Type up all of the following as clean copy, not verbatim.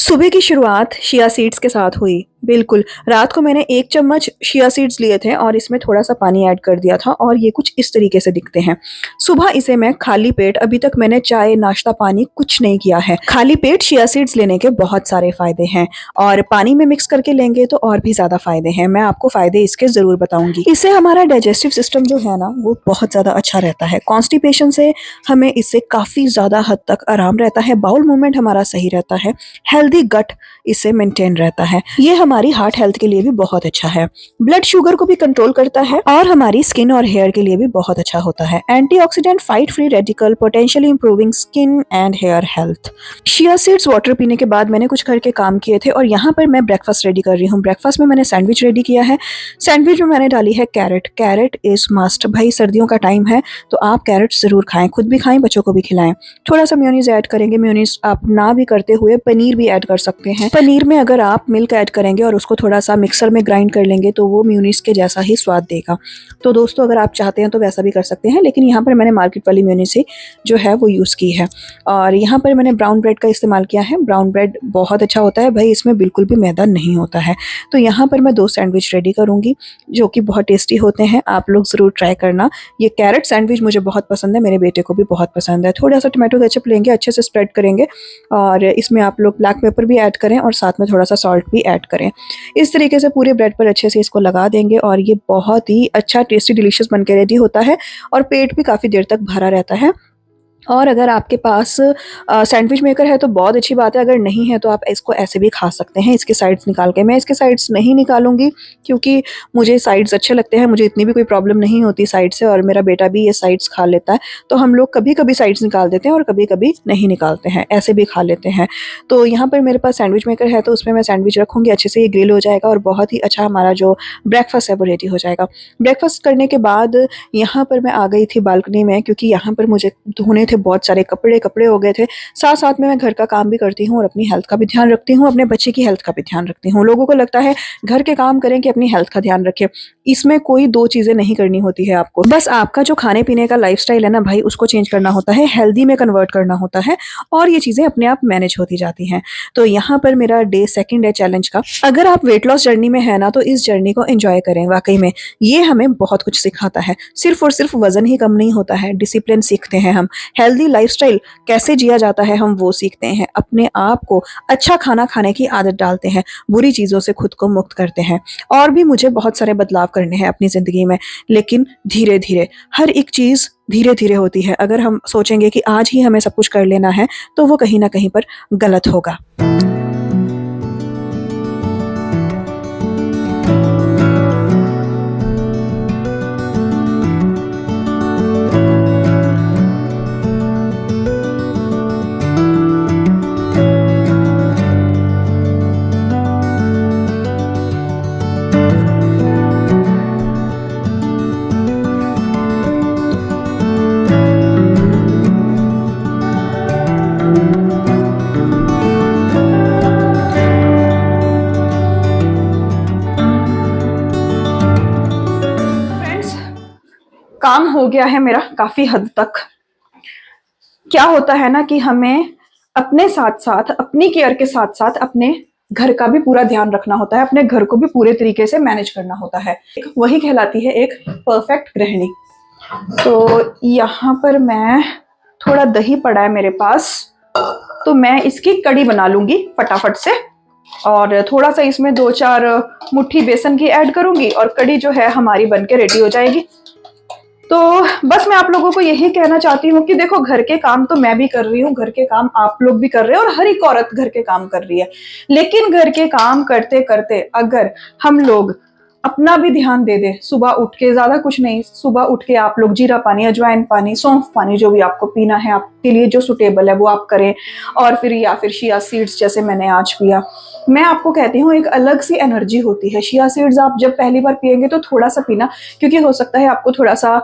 सुबह की शुरुआत शिया सीड्स के साथ हुई। बिल्कुल, रात को मैंने 1 चम्मच शिया सीड्स लिए थे और इसमें थोड़ा-सा पानी ऐड कर दिया था और ये कुछ इस तरीके से दिखते हैं। सुबह इसे मैं खाली पेट अभी तक मैंने चाय, नाश्ता, पानी कुछ नहीं किया है। खाली पेट शिया सीड्स लेने के बहुत सारे फ़ायदे हैं और पानी में मिक्स करके लेंगे तो और भी ज़्यादा फ़ायदे हैं। मैं आपको फ़ायदे इसके ज़रूर बताऊँगी। इससे हमारा डाइजेस्टिव सिस्टम जो है ना, वो बहुत ज़्यादा अच्छा रहता है। कॉन्स्टिपेशन से हमें इससे काफ़ी ज़्यादा हद तक आराम रहता है, बाउल मूवमेंट हमारा सही रहता है, हेल्दी गट इससे मेंटेन रहता है। ये हमारी हार्ट हेल्थ के लिए भी बहुत अच्छा है। ब्लड शुगर को भी कंट्रोल करता है और हमारी स्किन और हेयर के लिए भी बहुत अच्छा होता है। Antioxidant, fight free radical, potentially improving skin and hair health. Chia seeds water पीने के बाद मैंने कुछ घर के काम किए थे और यहाँ पर मैं ब्रेकफास्ट रेडी कर रही हूँ। ब्रेकफास्ट में मैंने सैंडविच रेडी किया है। सैंडविच में मैंने डाली है कैरेट। Carat is must. भाई सर्दियों का टाइम है तो आप कैरेट जरूर खाएं, खुद भी खाएं, बच्चों को भी खिलाएं। थोड़ा सा मेयोनीज ऐड करेंगे। मेयोनीज आप ना भी करते हुए पनीर भी ऐड कर सकते हैं। पनीर में अगर आप मिल्क ऐड करेंगे और उसको थोड़ा सा मिक्सर में ग्राइंड कर लेंगे तो वो मेयोनीज के जैसा ही स्वाद देगा। तो दोस्तों अगर आप चाहते हैं तो वैसा भी कर सकते हैं, लेकिन यहाँ पर मैंने मार्केट वाली मेयोनीज से जो है वो यूज़ की है। और यहाँ पर मैंने ब्राउन ब्रेड का इस्तेमाल किया है। ब्राउन ब्रेड बहुत अच्छा होता है भाई, इसमें बिल्कुल भी मैदा नहीं होता है। तो यहाँ पर मैं 2 सैंडविच रेडी करूँगी जो कि बहुत टेस्टी होते हैं। आप लोग ज़रूर ट्राई करना। ये कैरेट सैंडविच मुझे बहुत पसंद है, मेरे बेटे को भी बहुत पसंद है। थोड़ा सा टमाटो केचप लेंगे, अच्छे से स्प्रेड करेंगे और इसमें आप लोग ब्लैक पेपर भी ऐड करें और साथ में थोड़ा सा सॉल्ट भी ऐड करें। इस तरीके से पूरे ब्रेड पर अच्छे से इसको लगा देंगे और ये बहुत ही अच्छा टेस्टी डिलीशियस बन के रेडी होता है और पेट भी काफ़ी देर तक भरा रहता है। और अगर आपके पास सैंडविच मेकर है तो बहुत अच्छी बात है, अगर नहीं है तो आप इसको ऐसे भी खा सकते हैं इसके साइड्स निकाल के। मैं इसके साइड्स नहीं निकालूंगी क्योंकि मुझे साइड्स अच्छे लगते हैं, मुझे इतनी भी कोई प्रॉब्लम नहीं होती साइड से और मेरा बेटा भी ये साइड्स खा लेता है। तो हम लोग कभी कभी साइड्स निकाल देते हैं और कभी कभी नहीं निकालते हैं, ऐसे भी खा लेते हैं। तो यहाँ पर मेरे पास सैंडविच मेकर है तो उसमें मैं सैंडविच रखूँगी, अच्छे से ये ग्रिल हो जाएगा और बहुत ही अच्छा हमारा जो ब्रेकफास्ट है वो रेडी हो जाएगा। ब्रेकफास्ट करने के बाद यहाँ पर मैं आ गई थी बालकनी में क्योंकि यहाँ पर मुझे धोने थे बहुत सारे कपड़े हो गए थे। साथ साथ में मैं घर का काम भी करती हूँ और अपनी हेल्थ का भी ध्यान रखती हूँ, अपने बच्चे की हेल्थ का भी ध्यान रखती हूँ। लोगों को लगता है घर के काम करें कि अपनी हेल्थ का ध्यान रखें, इसमें कोई 2 चीजें नहीं करनी होती है आपको। बस आपका जो खाने पीने का लाइफस्टाइल है ना भाई, उसको चेंज करना होता है, हेल्दी में कन्वर्ट करना होता है और ये चीजें अपने आप मैनेज होती जाती हैं। तो यहाँ पर मेरा डे 2 है चैलेंज का। अगर आप वेट लॉस जर्नी में है ना तो इस जर्नी को एंजॉय करें। वाकई में ये हमें बहुत कुछ सिखाता है। सिर्फ और सिर्फ वजन ही कम नहीं होता है, डिसिप्लिन सीखते हैं हम, हेल्दी लाइफस्टाइल कैसे जिया जाता है हम वो सीखते हैं, अपने आप को अच्छा खाना खाने की आदत डालते हैं, बुरी चीज़ों से खुद को मुक्त करते हैं। और भी मुझे बहुत सारे बदलाव करने हैं अपनी ज़िंदगी में, लेकिन धीरे धीरे, हर एक चीज़ धीरे धीरे होती है। अगर हम सोचेंगे कि आज ही हमें सब कुछ कर लेना है तो वो कहीं ना कहीं पर गलत होगा। काम हो गया है मेरा काफी हद तक। क्या होता है ना कि हमें अपने साथ साथ, अपनी केयर के साथ साथ अपने घर का भी पूरा ध्यान रखना होता है, अपने घर को भी पूरे तरीके से मैनेज करना होता है। वही कहलाती है एक परफेक्ट गृहिणी। तो यहाँ पर मैं, थोड़ा दही पड़ा है मेरे पास तो मैं इसकी कड़ी बना लूंगी फटाफट से और थोड़ा सा इसमें 2-4 मुट्ठी बेसन की ऐड करूंगी और कड़ी जो है हमारी बनके रेडी हो जाएगी। तो बस मैं आप लोगों को यही कहना चाहती हूँ कि देखो, घर के काम तो मैं भी कर रही हूँ, घर के काम आप लोग भी कर रहे हैं और हर एक औरत घर के काम कर रही है। लेकिन घर के काम करते करते अगर हम लोग अपना भी ध्यान दे दे, सुबह उठ के, ज्यादा कुछ नहीं, सुबह उठ के आप लोग जीरा पानी, अजवाइन पानी, सौंफ पानी, जो भी आपको पीना है, आपके लिए जो सुटेबल है वो आप करें। और फिर या फिर शिया सीड्स जैसे मैंने आज पिया, मैं आपको कहती हूँ एक अलग सी एनर्जी होती है। शिया सीड्स आप जब पहली बार पियेंगे तो थोड़ा सा पीना, क्योंकि हो सकता है आपको थोड़ा सा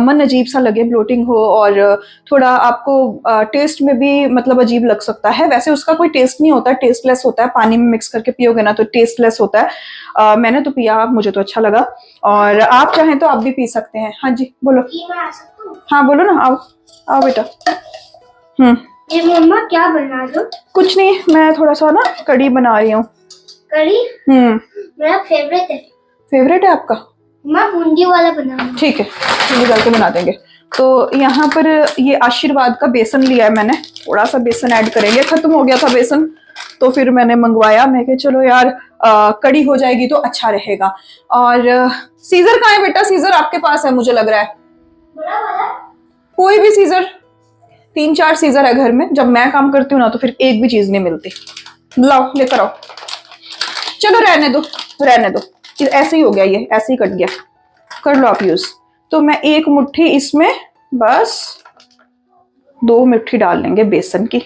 मन अजीब सा लगे, ब्लोटिंग हो और थोड़ा आपको टेस्ट में भी मतलब अजीब लग सकता है। वैसे उसका कोई टेस्ट नहीं होता, टेस्टलेस होता है। पानी में मिक्स करके पियोगे ना तो टेस्टलेस होता है। मैंने तो पिया, मुझे तो अच्छा लगा और आप चाहें तो आप भी पी सकते हैं। हाँ जी बोलो। हाँ बोलो ना, आओ आओ बेटा। ये मम्मा क्या बना दो? कुछ नहीं, मैं थोड़ा सा ना कढ़ी बना रही हूँ। कढ़ी? मेरा फेवरेट है। फेवरेट है आपका? मैं बूंदी वाला बना। ठीक है, बूंदी डाल के बना देंगे। तो यहाँ पर ये आशीर्वाद का बेसन लिया है मैंने, थोड़ा सा बेसन ऐड करेंगे, खत्म हो गया था बेसन तो फिर मैंने मंगवाया। मैं कहा चलो यार कढ़ी हो जाएगी तो अच्छा रहेगा। और सीजर कहाँ है बेटा? सीजर आपके पास है मुझे लग रहा है। बड़ा वाला? कोई भी सीजर, 3-4 सीजर है घर में। जब मैं काम करती हूँ ना तो फिर एक भी चीज नहीं मिलती। लाओ लेकर आओ। चलो रहने दो रहने दो, ऐसे ही हो गया, ये ऐसे ही कट गया, कर लो आप यूज। तो मैं एक मुट्ठी इसमें बस 2 मुट्ठी डाल लेंगे बेसन की।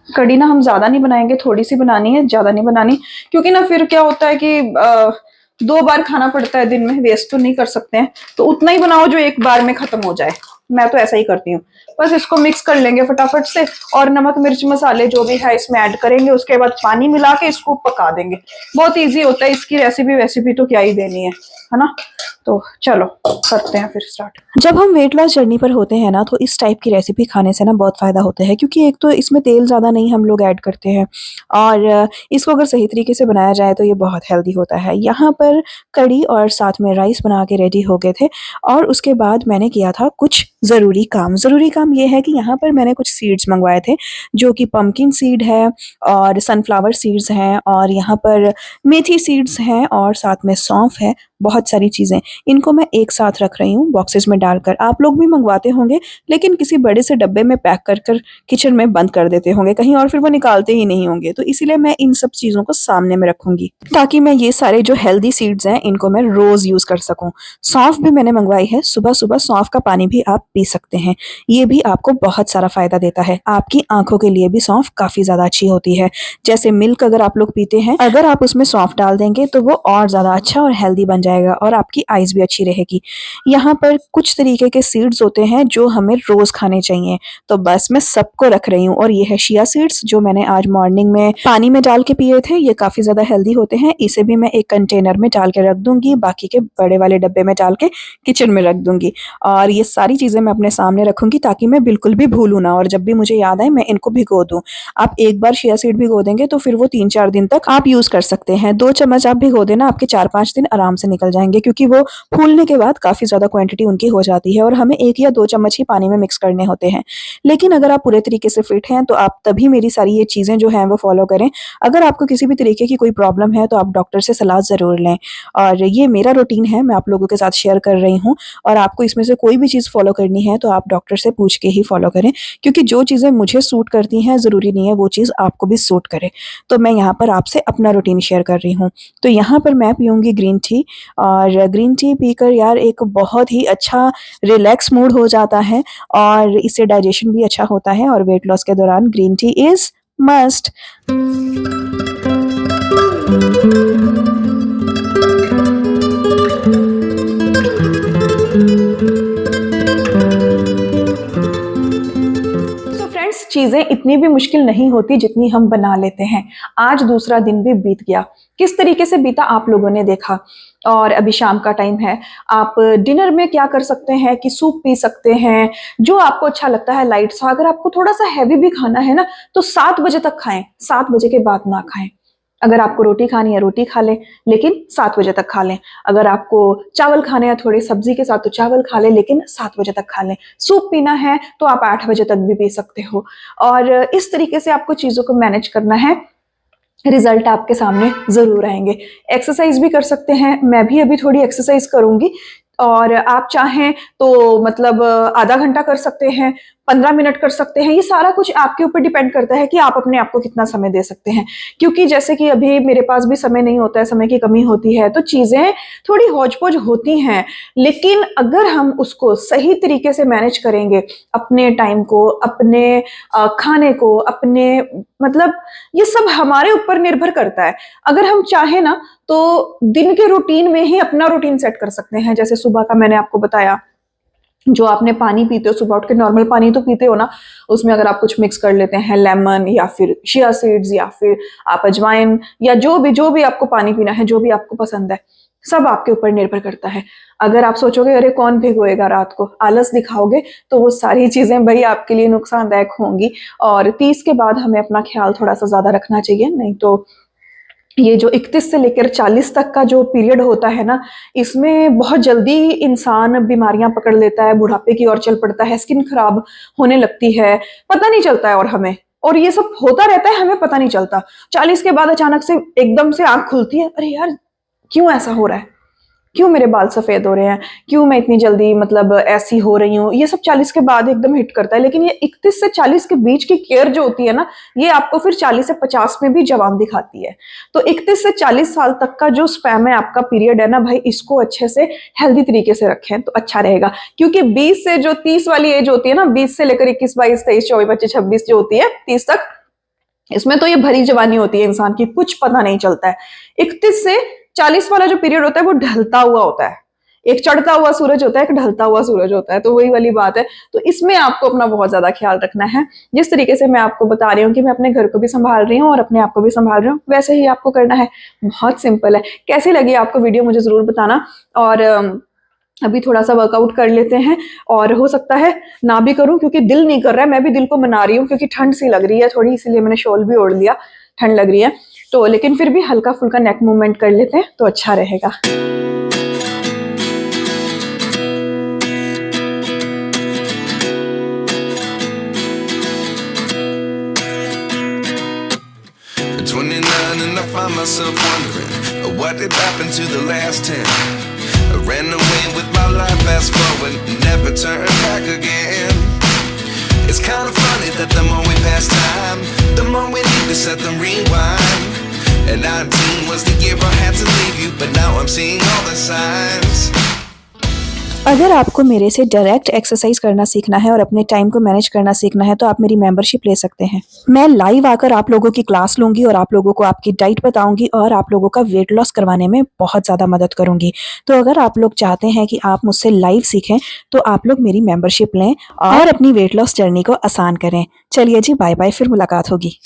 कढ़ी ना हम ज्यादा नहीं बनाएंगे, थोड़ी सी बनानी है, ज्यादा नहीं बनानी, क्योंकि ना फिर क्या होता है कि 2 बार खाना पड़ता है दिन में, वेस्ट तो नहीं कर सकते हैं। तो उतना ही बनाओ जो एक बार में खत्म हो जाए। मैं तो ऐसा ही करती हूँ। बस इसको मिक्स कर लेंगे फटाफट से और नमक मिर्च मसाले जो भी है इसमें ऐड करेंगे। उसके बाद पानी मिला के इसको पका देंगे। बहुत इजी होता है, इसकी रेसिपी तो क्या ही देनी है ना। तो चलो करते हैं फिर स्टार्ट। जब हम वेट लॉस जर्नी पर होते हैं ना तो इस टाइप की रेसिपी खाने से ना बहुत फ़ायदा होता है, क्योंकि एक तो इसमें तेल ज़्यादा नहीं हम लोग ऐड करते हैं और इसको अगर सही तरीके से बनाया जाए तो ये बहुत हेल्दी होता है। यहाँ पर कढ़ी और साथ में राइस बना के रेडी हो गए थे और उसके बाद मैंने किया था कुछ ज़रूरी काम। ज़रूरी काम ये है कि यहाँ पर मैंने कुछ सीड्स मंगवाए थे, जो कि पम्पकिन सीड है और सनफ्लावर सीड्स हैं और यहाँ पर मेथी सीड्स हैं और साथ में सौंफ है, बहुत सारी चीज़ें। इनको मैं एक साथ रख रही हूँ बॉक्सेस में डालकर। आप लोग भी मंगवाते होंगे लेकिन किसी बड़े से डब्बे में पैक कर कर किचन में बंद कर देते होंगे कहीं और, फिर वो निकालते ही नहीं होंगे। तो इसीलिए मैं इन सब चीज़ों को सामने में रखूंगी ताकि मैं ये सारे जो हेल्दी सीड्स हैं इनको मैं रोज यूज कर सकूं। सौंफ भी मैंने मंगवाई है, सुबह सुबह सौंफ का पानी भी आप पी सकते हैं, ये भी आपको बहुत सारा फायदा देता है। आपकी आंखों के लिए भी सौंफ काफी ज्यादा अच्छी होती है। जैसे मिल्क अगर आप लोग पीते हैं, अगर आप उसमें सौंफ डाल देंगे तो वो और ज्यादा अच्छा और हेल्दी बन जाएगा और आपकी आइज भी अच्छी रहेगी। यहाँ पर कुछ तरीके के सीड्स होते हैं जो हमें रोज खाने चाहिए, तो बस मैं सबको रख रही हूँ। और ये है शिया सीड्स जो मैंने आज मॉर्निंग में पानी में डाल के पिए थे। ये काफी ज्यादा हेल्दी होते हैं। इसे भी मैं एक कंटेनर में डाल के रख दूंगी, बाकी के बड़े वाले डब्बे में डाल के किचन में रख दूंगी। और ये सारी चीजें मैं अपने सामने रखूंगी ताकि मैं बिल्कुल भी भूलूं ना, और जब भी मुझे याद आए मैं इनको भिगो दूं। आप एक बार शिया सीड भिगो देंगे तो फिर वो 3-4 दिन तक आप यूज कर सकते हैं। 2 चम्मच आप भिगो देना, आपके 4-5 दिन आराम से निकल जाएंगे, क्योंकि वो फूलने के बाद काफी ज्यादा क्वांटिटी उनकी हो जाती है और हमें 1 या 2 चम्मच ही पानी में मिक्स करने होते हैं। लेकिन अगर आप पूरे तरीके से फिट हैं तो आप तभी मेरी सारी ये चीजें जो हैं वो फॉलो करें। अगर आपको किसी भी तरीके की कोई प्रॉब्लम है तो आप डॉक्टर से सलाह जरूर लें। और ये मेरा रूटीन है, मैं आप लोगों के साथ शेयर कर रही हूँ। और आपको इसमें से कोई भी चीज़ फॉलो करनी है तो आप डॉक्टर से पूछ के ही फॉलो करें, क्योंकि जो चीज़ें मुझे सूट करती हैं ज़रूरी नहीं है वो चीज़ आपको भी सूट करे। तो मैं यहाँ पर आपसे अपना रूटीन शेयर कर रही हूँ। तो यहाँ पर मैं पीऊँगी ग्रीन टी, और ग्रीन टी पीकर यार एक बहुत ही अच्छा रिलैक्स मूड हो जाता है और इससे डाइजेशन भी अच्छा होता है। और वेट लॉस के दौरान ग्रीन टी इज़ मस्ट। चीजें इतनी भी मुश्किल नहीं होती जितनी हम बना लेते हैं। आज दूसरा दिन भी बीत गया, किस तरीके से बीता आप लोगों ने देखा। और अभी शाम का टाइम है, आप डिनर में क्या कर सकते हैं कि सूप पी सकते हैं, जो आपको अच्छा लगता है लाइट सा। अगर आपको थोड़ा सा हैवी भी खाना है ना तो 7 बजे तक खाएं, 7 बजे के बाद ना खाएं। अगर आपको रोटी खानी है रोटी खा लें, लेकिन 7 बजे तक खा लें। अगर आपको चावल खाने हैं थोड़ी सब्जी के साथ तो चावल खा लें, लेकिन 7 बजे तक खा लें। सूप पीना है तो आप 8 बजे तक भी पी सकते हो। और इस तरीके से आपको चीज़ों को मैनेज करना है, रिजल्ट आपके सामने जरूर आएंगे। एक्सरसाइज भी कर सकते हैं, मैं भी अभी थोड़ी एक्सरसाइज करूंगी। और आप चाहें तो मतलब आधा घंटा कर सकते हैं, 15 मिनट कर सकते हैं। ये सारा कुछ आपके ऊपर डिपेंड करता है कि आप अपने आप को कितना समय दे सकते हैं। क्योंकि जैसे कि अभी मेरे पास भी समय नहीं होता है, समय की कमी होती है, तो चीजें थोड़ी हौच-पौच होती हैं। लेकिन अगर हम उसको सही तरीके से मैनेज करेंगे, अपने टाइम को, अपने खाने को, अपने मतलब ये सब हमारे ऊपर निर्भर करता है। अगर हम चाहें ना तो दिन के रूटीन में ही अपना रूटीन सेट कर सकते हैं। जैसे सुबह का मैंने आपको बताया, जो आपने पानी पीते हो सुबह उठ के, नॉर्मल पानी तो पीते हो ना, उसमें अगर आप कुछ मिक्स कर लेते हैं, लेमन या फिर चिया सीड्स या फिर आप अजवाइन या जो भी आपको पानी पीना है, जो भी आपको पसंद है, सब आपके ऊपर निर्भर करता है। अगर आप सोचोगे अरे कौन भिगोएगा रात को, आलस दिखाओगे, तो वो सारी चीजें भाई आपके लिए नुकसानदायक होंगी। और 30 के बाद हमें अपना ख्याल थोड़ा सा ज्यादा रखना चाहिए, नहीं तो ये जो 31 से लेकर 40 तक का जो पीरियड होता है ना, इसमें बहुत जल्दी इंसान बीमारियां पकड़ लेता है, बुढ़ापे की ओर चल पड़ता है, स्किन खराब होने लगती है, पता नहीं चलता है। और ये सब होता रहता है, हमें पता नहीं चलता। 40 के बाद अचानक से एकदम से आंख खुलती है, अरे यार क्यों ऐसा हो रहा है, क्यों मेरे बाल सफेद हो रहे हैं, क्यों मैं इतनी जल्दी मतलब ऐसी हो रही हूँ, ये सब 40 के बाद एकदम हिट करता है। लेकिन ये 31 से 40 के बीच की केयर जो होती है ना, ये आपको फिर 40 से 50 में भी जवान दिखाती है। तो 31 से 40 साल तक का जो स्पैम है, आपका पीरियड है ना भाई, इसको अच्छे से हेल्दी तरीके से रखें तो अच्छा रहेगा। क्योंकि 20 से जो 30 वाली एज होती है ना, 20 से लेकर 21, 22, 23, 24, 25, 26 जो होती है 30 तक, इसमें तो ये भरी जवानी होती है इंसान की, कुछ पता नहीं चलता है। 31 से 40 वाला जो पीरियड होता है वो ढलता हुआ होता है, एक चढ़ता हुआ सूरज होता है, एक ढलता हुआ सूरज होता है, तो वही वाली बात है। तो इसमें आपको अपना बहुत ज्यादा ख्याल रखना है। जिस तरीके से मैं आपको बता रही हूँ कि मैं अपने घर को भी संभाल रही हूँ और अपने आप को भी संभाल रही हूँ, वैसे ही आपको करना है। बहुत सिंपल है। कैसी लगी आपको वीडियो मुझे जरूर बताना। और अभी थोड़ा सा वर्कआउट कर लेते हैं, और हो सकता है ना भी करूं क्योंकि दिल नहीं कर रहा है। मैं भी दिल को मना रही हूँ क्योंकि ठंड सी लग रही है थोड़ी, इसीलिए मैंने शॉल भी ओढ़ लिया, ठंड लग रही है तो। लेकिन फिर भी हल्का फुल्का नेक मूवमेंट कर लेते हैं तो अच्छा रहेगा। And I find myself wondering what did happen to the last 10. I ran away with my life, fast forward, never turn back again. It's kind of funny that the more we pass time, the more we need to set them rewind. And 19 was the year I had to leave you, but now I'm seeing all the signs. अगर आपको मेरे से direct exercise करना सीखना है और अपने time को मैनेज करना सीखना है तो आप मेरी मेंबरशिप ले सकते हैं। मैं लाइव आकर आप लोगों की क्लास लूंगी और आप लोगों को आपकी डाइट बताऊंगी और आप लोगों का वेट लॉस करवाने में बहुत ज़्यादा मदद करूंगी। तो अगर आप लोग चाहते हैं कि आप मुझसे लाइव सीखें तो आप लोग मेरी मेंबरशिप लें और अपनी वेट लॉस जर्नी को आसान करें। चलिए जी, बाय बाय, फिर मुलाकात होगी।